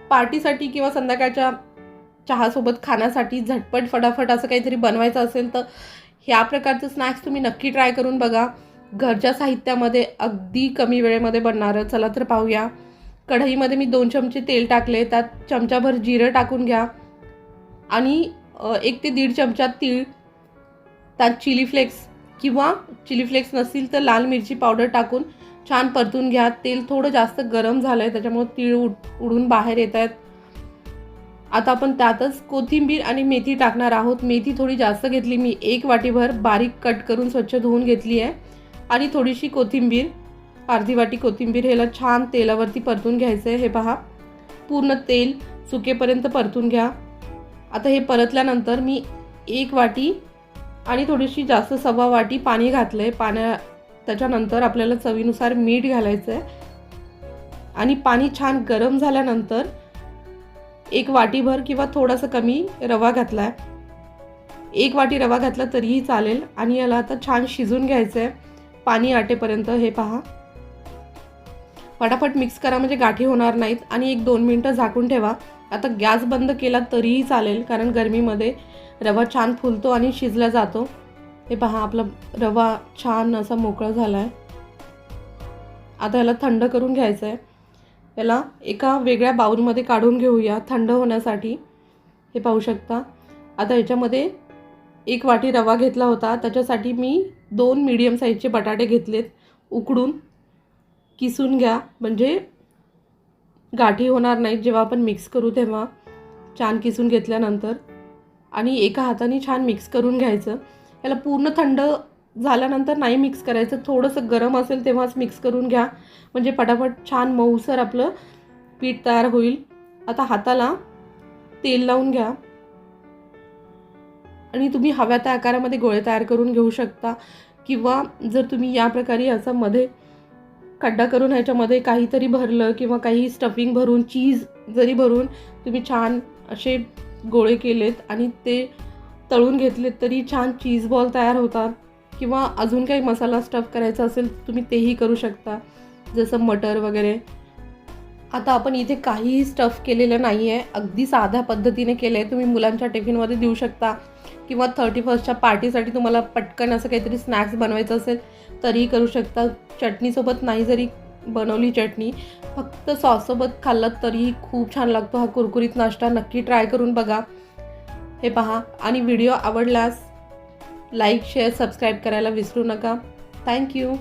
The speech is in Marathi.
पार्टीसाठी किंवा संध्याकाळच्या चहासोबत खाण्यासाठी झटपट फटाफट असं काहीतरी बनवायचं असेल तर ह्या प्रकारचं स्नॅक्स तुम्ही नक्की ट्राय करून बघा. घरच्या साहित्यामध्ये अगदी कमी वेळेमध्ये बनणारं. चला तर पाहूया. कढईमध्ये मी 2 चमचे तेल टाकले, त्यात चमचाभर जिरं टाकून घ्या आणि 1 ते 1.5 चमचा तीळ, त्यात चिली फ्लेक्स किंवा चिली फ्लेक्स नसतील तर लाल मिरची पावडर टाकून छान परतून घ्या. तेल थोडं जास्त गरम झालं आहे त्याच्यामुळे तीळ उडून बाहेर येत आहेत. आता आपण त्यातच कोथिंबीर आणि मेथी टाकणार आहोत. मेथी थोडी जास्त घेतली मी, 1 वाटीभर बारीक कट करून स्वच्छ धुवून घेतली आहे आणि थोडीशी कोथिंबीर, अर्धी वाटी कोथिंबीर ह्याला छान तेलावरती परतून घ्यायचं आहे. हे पहा, पूर्ण तेल सुकेपर्यंत परतून घ्या. आता हे परतल्यानंतर मी 1 वाटी आणि थोडीशी जास्त 1.25 वाटी पाणी घातलं आहे. त्याच्यानंतर आपल्याला चवीनुसार मीठ घालायचं आहे आणि पाणी छान गरम झाल्यानंतर 1 वाटीभर किंवा थोडंसं कमी रवा घातला आहे. 1 वाटी रवा घातला तरीही चालेल आणि याला आता छान शिजून घ्यायचं आहे पाणी आटेपर्यंत. हे पहा, फटाफट मिक्स करा म्हणजे गाठी होणार नाहीत आणि 1-2 मिनटं झाकून ठेवा. आता गॅस बंद केला तरीही चालेल कारण गरमीमध्ये रवा छान फुलतो आणि शिजला जातो. हे पहा, आपला रवा छान असा मोकळा झाला आहे. आता याला थंड करून घ्यायचं आहे. याला एका वेगळ्या बाउलमध्ये काढून घेऊया थंड होण्यासाठी. हे पाहू शकता. आता याच्यामध्ये 1 वाटी रवा घेतला होता, त्याच्यासाठी मी 2 मीडियम साईजचे बटाटे घेतलेत. उकडून किसून घ्या म्हणजे गाठी होणार नाहीत जेव्हा आपण मिक्स करू तेव्हा. छान किसून घेतल्यानंतर आणि एका हाताने छान मिक्स करून घ्यायचं. याला पूर्ण थंड झाल्यानंतर नाही मिक्स करायचं, थोडंसं गरम असेल तेव्हाच मिक्स करून घ्या म्हणजे पटापट छान मऊसर आपलं पीठ तयार होईल. आता हाताला तेल लावून घ्या आणि तुम्ही हव्या त्या आकारामध्ये गोळे तयार करून घेऊ शकता किंवा जर तुम्ही या प्रकारे असं मध्ये खड्डा करून ह्याच्यामध्ये काहीतरी भरलं किंवा काही स्टफिंग भरून, चीज जरी भरून तुम्ही छान असे गोळे केलेत आणि ते तळून घेतलेत तरी छान चीज बॉल तयार होतात. किंवा अजून काही मसाला स्टफ करायचा असेल तुम्ही तेही करू शकता, जसं मटर वगैरे. आता आपण इथे काहीही स्टफ केलेलं नाही आहे, अगदी साध्या पद्धतीने केलं आहे. तुम्ही मुलांच्या टिफिनमध्ये देऊ शकता किंवा 31च्या पार्टीसाठी तुम्हाला पटकन असं काहीतरी स्नॅक्स बनवायचं असेल तरीही करू शकता. चटणीसोबत नाही जरी बनवली चटणी, फक्त सॉससोबत खाल्लात तरीही खूप छान लागतो हा कुरकुरीत नाश्ता. नक्की ट्राय करून बघा. हे पहा, आणि व्हिडिओ आवडल्यास लाईक, शेअर, सबस्क्राईब करायला विसरू नका. थँक्यू.